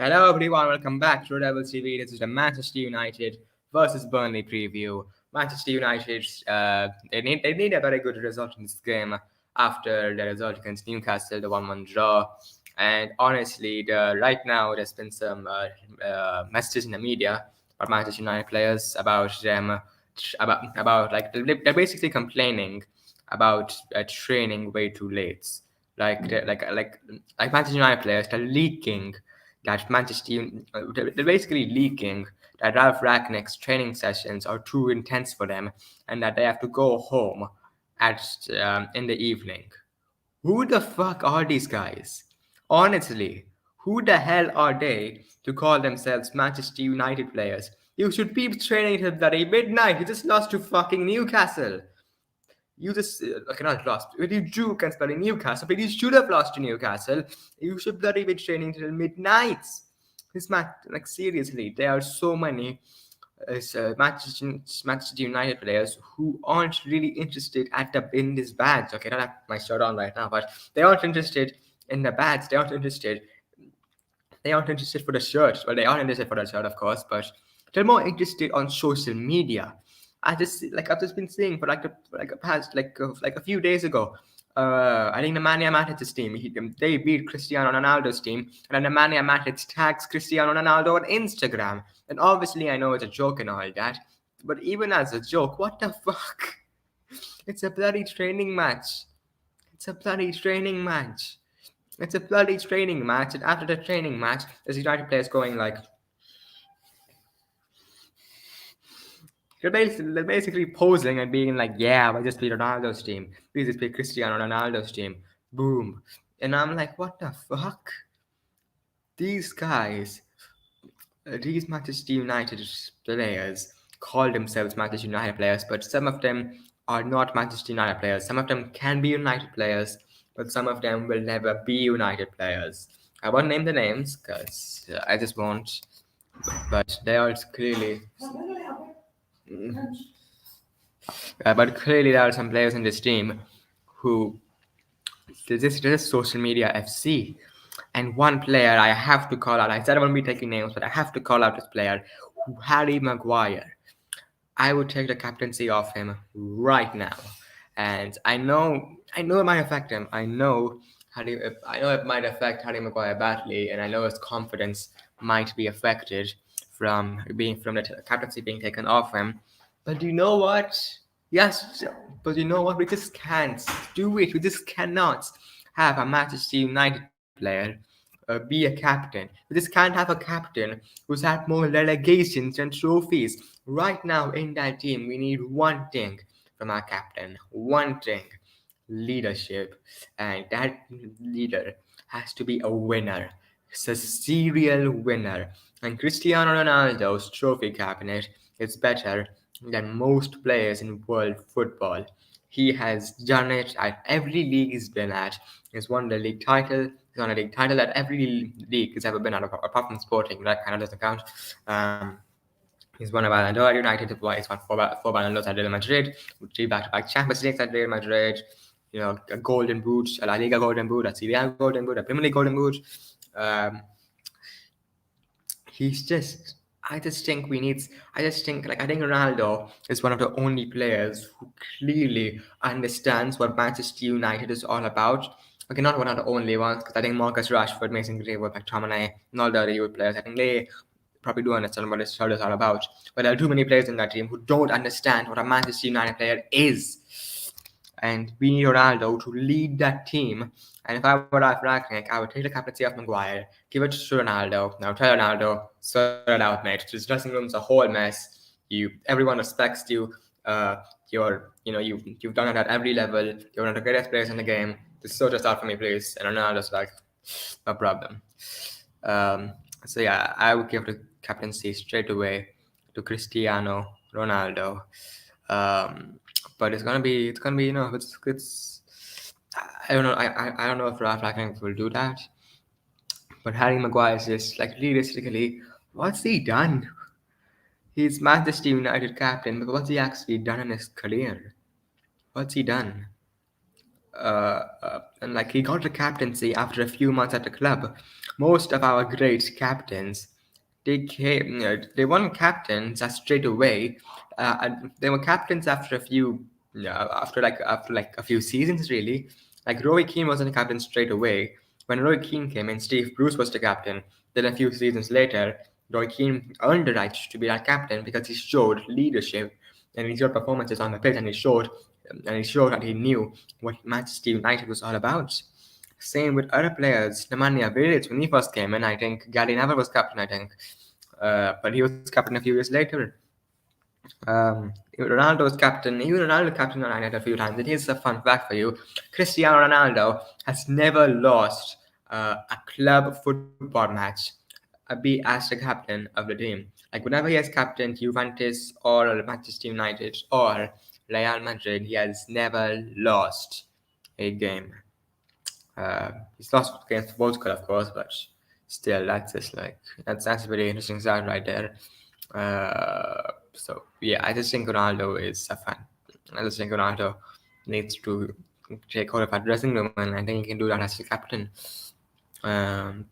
Hello everyone, welcome back to Rebel TV. This is the Manchester United versus Burnley preview. Manchester United, they need a very good result in this game after the result against Newcastle, the 1-1 draw. And honestly, right now there's been some messages in the media about Manchester United players about them, about like they're basically complaining about training way too late. Like Manchester United players, they're leaking that they're basically leaking that Ralph Ragnick's training sessions are too intense for them and that they have to go home at in the evening. Who the fuck are these guys? Honestly, who the hell are they to call themselves Manchester United players? You should be training till bloody midnight. You just lost to fucking Newcastle. You just not lost. You drew against bloody Newcastle, but you should have lost to Newcastle. You should bloody be training till midnight. This match, like seriously, there are so many Manchester United players who aren't really interested in this badge. Okay, I don't have my shirt on right now, but they aren't interested in the badge. They aren't interested. They aren't interested for the shirt. Well, they are interested for the shirt, of course, but they're more interested on social media. I've just been seeing for like a few days ago. I think the Nemanja Matic's team, they beat Cristiano Ronaldo's team, and then Nemanja Matic tags Cristiano Ronaldo on Instagram. And obviously, I know it's a joke and all that, but even as a joke, what the fuck? It's a bloody training match. It's a bloody training match. It's a bloody training match, and after the training match, there's United players going like, they're basically posing and being like, yeah, I just beat Ronaldo's team. We just beat Cristiano Ronaldo's team. Boom. And I'm like, what the fuck? These guys, these Manchester United players call themselves Manchester United players, but some of them are not Manchester United players. Some of them can be United players, but some of them will never be United players. I won't name the names because I just won't, but they are clearly. But clearly, there are some players in this team who this is social media FC. And one player I have to call out, I said I won't be taking names, but I have to call out this player, Harry Maguire. I would take the captaincy off him right now. And I know it might affect him. I know it might affect Harry Maguire badly, and I know his confidence might be affected from the captaincy being taken off him. But you know what? Yes, but you know what? We just can't do it. We just cannot have a Manchester United player be a captain. We just can't have a captain who's had more relegations than trophies. Right now in that team, we need one thing from our captain. One thing. Leadership. And that leader has to be a winner. It's a serial winner. And Cristiano Ronaldo's trophy cabinet is better than most players in world football. He has done it at every league he's been at. He's won the league title. He's won a league title at every league he's ever been at, apart from Sporting. That kind of doesn't count. He's won a Ballon d'Or at United. He's won four Ballon d'Ors at Real Madrid. 3 back-to-back Champions Leagues at Real Madrid. You know, a Golden Boot, a La Liga Golden Boot, a Serie A Golden Boot, a Premier League Golden Boot. I just think Ronaldo is one of the only players who clearly understands what Manchester United is all about. Okay, not one of the only ones, because I think Marcus Rashford, Mason Greenwood, McTominay, and all the other youth players, I think they probably do understand what this show is all about. But there are too many players in that team who don't understand what a Manchester United player is. And we need Ronaldo to lead that team. And if I were Ralph Ragnick, I would take the captaincy of Maguire, give it to Ronaldo. Now tell Ronaldo, sort it out, mate. This dressing room's a whole mess. Everyone respects you. You've done it at every level. You're one of the greatest players in the game. Just sort this out for me, please. And Ronaldo's like, no problem. So yeah, I would give the captaincy straight away to Cristiano Ronaldo. But it's gonna be it's I don't know I don't know if Ralph Ragnick will do that. But Harry Maguire is just like, realistically, what's he done? He's Manchester United captain, but what's he actually done in his career? What's he done? and like he got the captaincy after a few months at the club. Most of our great captains, they weren't captains straight away. And they were captains after a few, after like a few seasons really. Like Roy Keane wasn't a captain straight away. When Roy Keane came in, Steve Bruce was the captain. Then a few seasons later, Roy Keane earned the right to be our captain because he showed leadership and he showed performances on the pitch, and he showed that he knew what Manchester United was all about. Same with other players. Nemanja Vidic, when he first came in, I think Gary Neville was captain, I think. But he was captain a few years later. Ronaldo was captain. Even Ronaldo captained United a few times. And here's a fun fact for you: Cristiano Ronaldo has never lost a club football match, be as the captain of the team. Like whenever he has captained Juventus or Manchester United or Real Madrid, he has never lost a game. He's lost against Portugal, of course, but still, that's just like that's a very interesting side right there. So yeah, I just think Ronaldo is a fan. I just think Ronaldo needs to take hold of that dressing room, and I think he can do that as a captain. Um,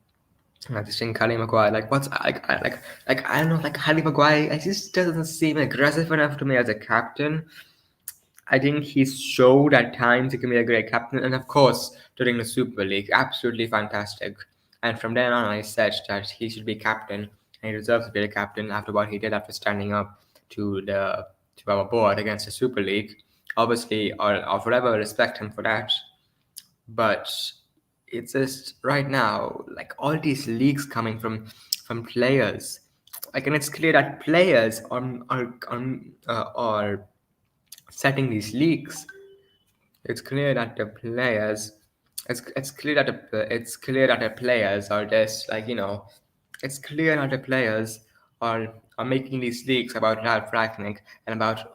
I just think Harry Maguire, like what's like I don't know, like Harry Maguire, I just doesn't seem aggressive enough to me as a captain. I think he's showed at times he can be a great captain, and of course during the Super League, absolutely fantastic. And from then on, I said that he should be captain, and he deserves to be the captain after what he did after standing up to our board against the Super League. Obviously, I'll forever respect him for that. But it's just right now, like all these leaks coming from players, like, and it's clear that players are setting these leaks. It's clear that the players, it's clear that the players are just like it's clear that the players are making these leaks about Ralph Ragnick and about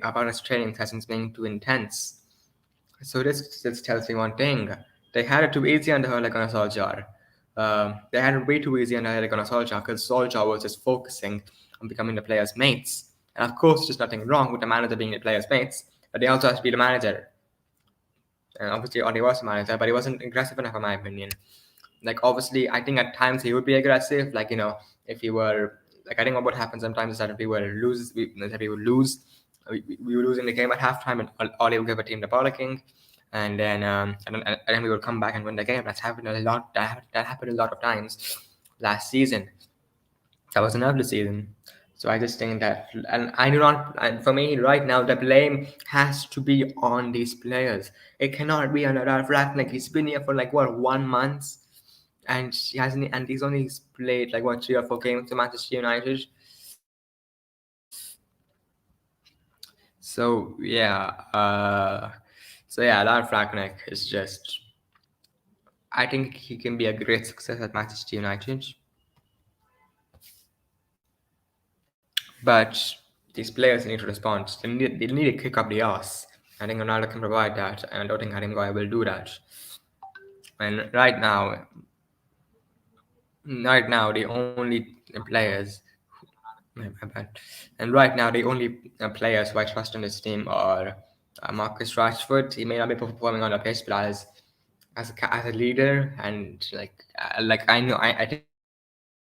about his training sessions being too intense. So this just tells me one thing: they had it too easy under Ole Gunnar Solskjaer. They had it way too easy under Ole Gunnar Solskjaer because Solskjaer was just focusing on becoming the players' mates. And of course, there's nothing wrong with the manager being the players' mates, but they also have to be the manager. And obviously, Oli was a manager, but he wasn't aggressive enough, in my opinion. Like, obviously, I think at times he would be aggressive. Like, if he were, like, I think what happens sometimes is that if we were lose, that we would lose, we were losing the game at halftime, and Oli would give a team the bollocking, and then and then we would come back and win the game. That's happened a lot. That happened a lot of times last season. That was another season. So I just think that, and I do not, and for me right now, the blame has to be on these players. It cannot be on Ralph Ragnick. He's been here for like what 1 month, and he hasn't, and he's only played like what 3 or 4 games to Manchester United. So yeah, Ralph Ragnick is just. I think he can be a great success at Manchester United. But these players need to respond. They need to kick up the ass. I think Ronaldo can provide that, and I don't think Harry Maguire will do that. And right now, the only players, my bad. And right now, the only players who I trust in this team are Marcus Rashford. He may not be performing on the pitch, but as a leader, and like I know, I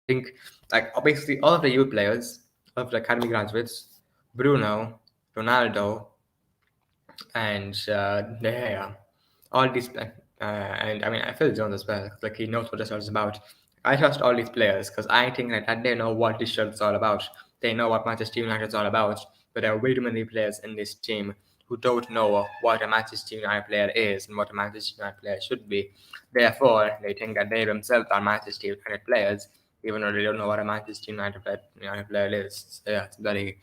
think like obviously all of the youth players, all of the academy graduates, Bruno, Ronaldo, and De Gea, all these, and I mean, I feel Jones as well. Like he knows what this is about. I trust all these players because I think that they know what this shirt is all about. They know what Manchester United is all about. But there are way too many players in this team who don't know what a Manchester United player is and what a Manchester United player should be. Therefore, they think that they themselves are Manchester United players, even though they don't know what a Manchester United player is. So yeah, it's very,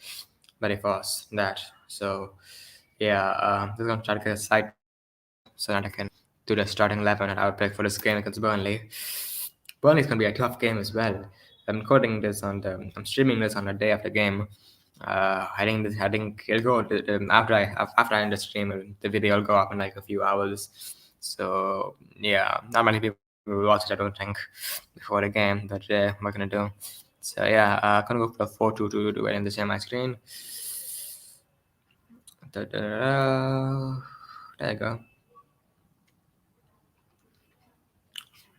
very false that. So yeah, just gonna try to get a side so that I can do the starting 11 that I would pick for this game against Burnley. Burnley's gonna be a tough game as well. I'm streaming this on the day of the game. I think it'll go after I end the stream, the video will go up in like a few hours. So yeah, not many people will watch it, I don't think, before the game. But we're gonna do. So yeah, I'm gonna go for the 4-2-2 to end the share my screen. There you go.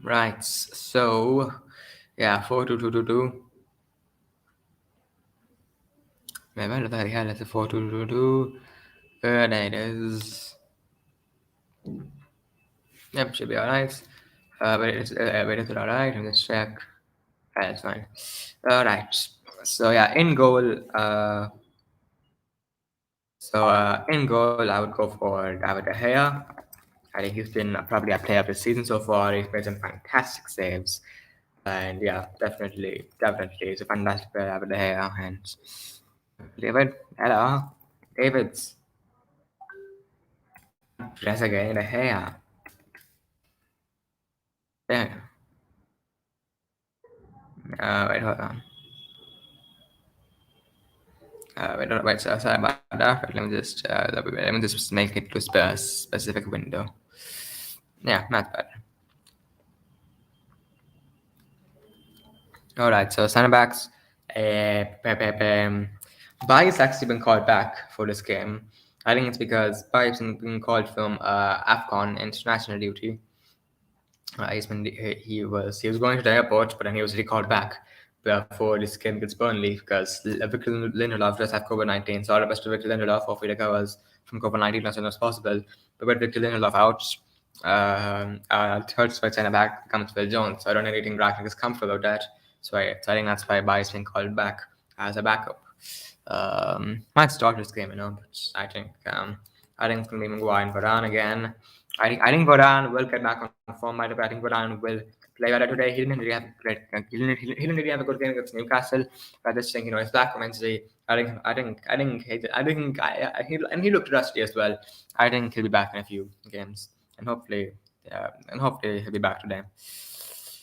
Right. So yeah, 4-2-2-2-2. Where the hell is the 4-2-2-2? There it is. Yep, should be alright. Wait, is it alright? Let me just check. That's fine. Alright. So yeah, in goal. In goal, I would go for David De Gea. I think he's been probably a player of the season so far. He's made some fantastic saves, and yeah, definitely, he's a fantastic player, David De Gea. And David, hello, David's press again, De Gea. There. Wait, hold on. Wait, sorry about that. Let me just make it to a specific window. Yeah, not bad. All right, so center backs. Bai's actually been called back for this game. I think it's because Bai's been called from AFCON international duty. He was going to the airport, but then he was recalled back for this game against Burnley because Victor Lindelof does have COVID-19. So all the best to Victor Lindelof. Hopefully he recovers from COVID-19 as soon as possible. But with Victor Lindelof out, third straight centre back comes Phil Jones. So I don't know anything Ragnick is comfortable with that. So I think that's why Bai's been called back as a backup. Might start this game, but I think it's gonna be Maguire and Varane again. I think Varane will get back on form. I think Varane will play better today. He didn't really have a great. He didn't really have a good game against Newcastle. But I just think he's back on Wednesday. And he looked rusty as well. I think he'll be back in a few games, and hopefully he'll be back today.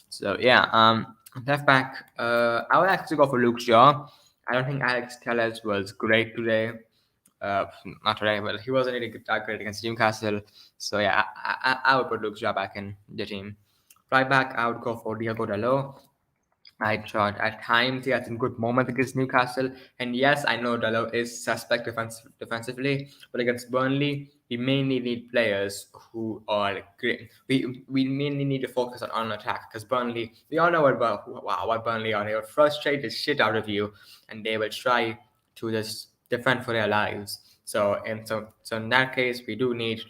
So yeah, left back. I would actually go for Luke Shaw. I don't think Alex Telles was great today. Not today, but he wasn't really that great against Newcastle. So yeah, I would put Luke Shaw back in the team. Right back, I would go for Diego Dalot. I thought at times he had some good moments against Newcastle. And yes, I know Dalot is suspect defensively, but against Burnley, we mainly need players who are great. We mainly need to focus on attack because Burnley, we all know what Burnley are. They will frustrate the shit out of you, and they will try to just defend for their lives. So in that case, we do need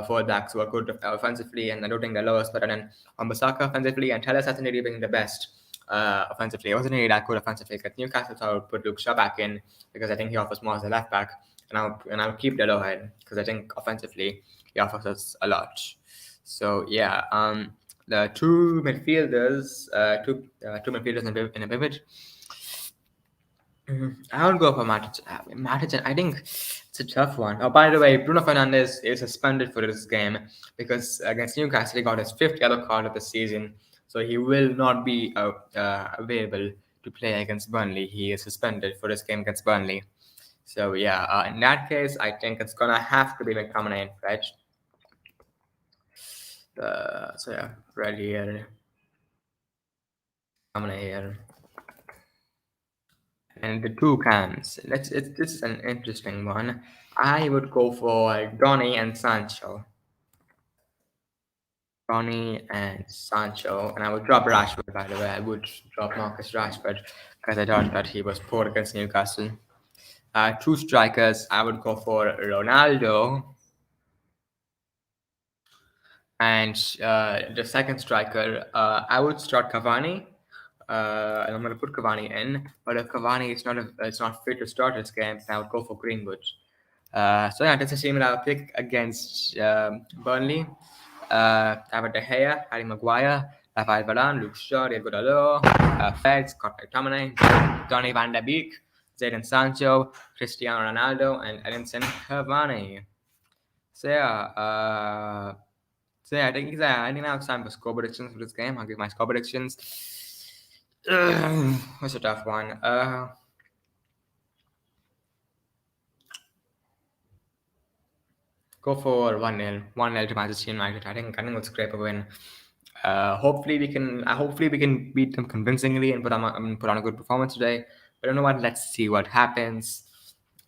forward backs who are good offensively, and I don't think Dalot is better than Ambasaka offensively, and Telles hasn't really been the best offensively. It wasn't really that good offensively at Newcastle, so I would put Luke Shaw back in because I think he offers more as a left back, and I'll keep Delo in because I think offensively he offers us a lot. So yeah, the two midfielders, two midfielders in a pivot. I would go for Matic. Matic, I think it's a tough one. Oh, by the way, Bruno Fernandes is suspended for this game because against Newcastle he got his fifth yellow card of the season, so he will not be available to play against Burnley. He is suspended for this game against Burnley. So yeah, in that case, I think it's gonna have to be McTominay, right? So yeah, right here, McTominay here. And the two cams. This is an interesting one. I would go for Donny and Sancho. Donny and Sancho, and I would drop Rashford. By the way, I would drop Marcus Rashford because I thought that he was poor against Newcastle. Two strikers. I would go for Ronaldo, and the second striker. I would start Cavani. And I'm going to put Cavani in, but if Cavani is not fit to start this game, then I would go for Greenwood. So yeah, that's a team that I'll pick against Burnley. David De Gea, Harry Maguire, Rafael Varane, Luke Shaw, Diego Dalot, Fred, Scott McTominay, Donny van der Beek, Jadon Sancho, Cristiano Ronaldo, and Edinson Cavani. I think now it's time for score predictions for this game. I'll give my score predictions. What's a tough one? Go for 1-0. 1-0 to Manchester United. I think we'll scrape a win. Hopefully we can beat them convincingly and put on a good performance today. But you know what? Let's see what happens.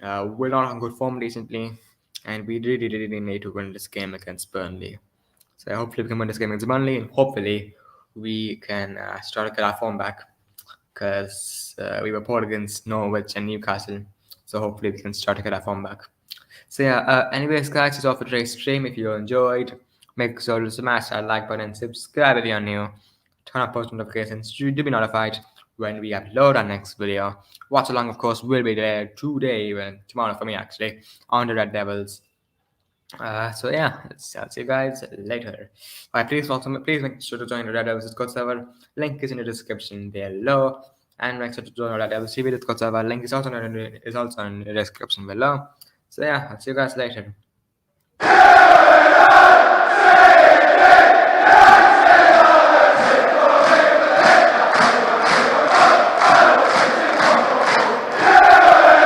We're not on good form recently, and we really need to win this game against Burnley. So hopefully we can win this game against Burnley, and hopefully we can start to get our form back, because we were poor against Norwich and Newcastle. So hopefully we can start to get our form back. So yeah, anyways guys, it's all for today's stream. If you enjoyed, make sure to smash that like button and subscribe if you're new. Turn on post notifications to be notified when we upload our next video. Watch along, of course, will be there today, tomorrow for me actually, on the Red Devils. So yeah, I'll see you guys later. Please make sure to join the Red Devils Discord server. Link is in the description below. And make sure to join the Red Devils TV Discord server. Link is also in the description below. So yeah, I'll see you guys later.